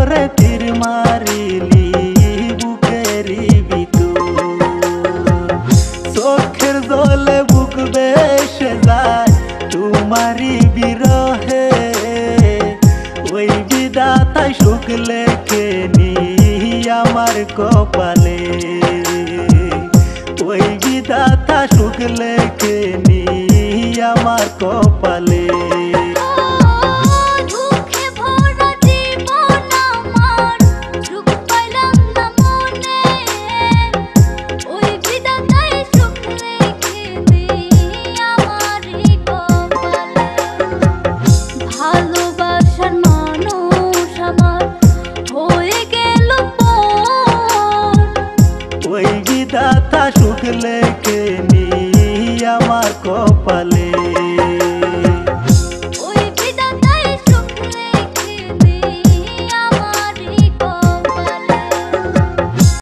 করে তীর মারিলি বুকেরি ভিতর চোখের জলে বুক বেসে যায় তোমারি বিরহে ওই বিধাতাই সুখ লেখে নি আমার কপালে ওই বিধাতা সুখ লেখে নি আমার কপালে ওই বিধাতা সুখ লেখে নি আমার কপালে।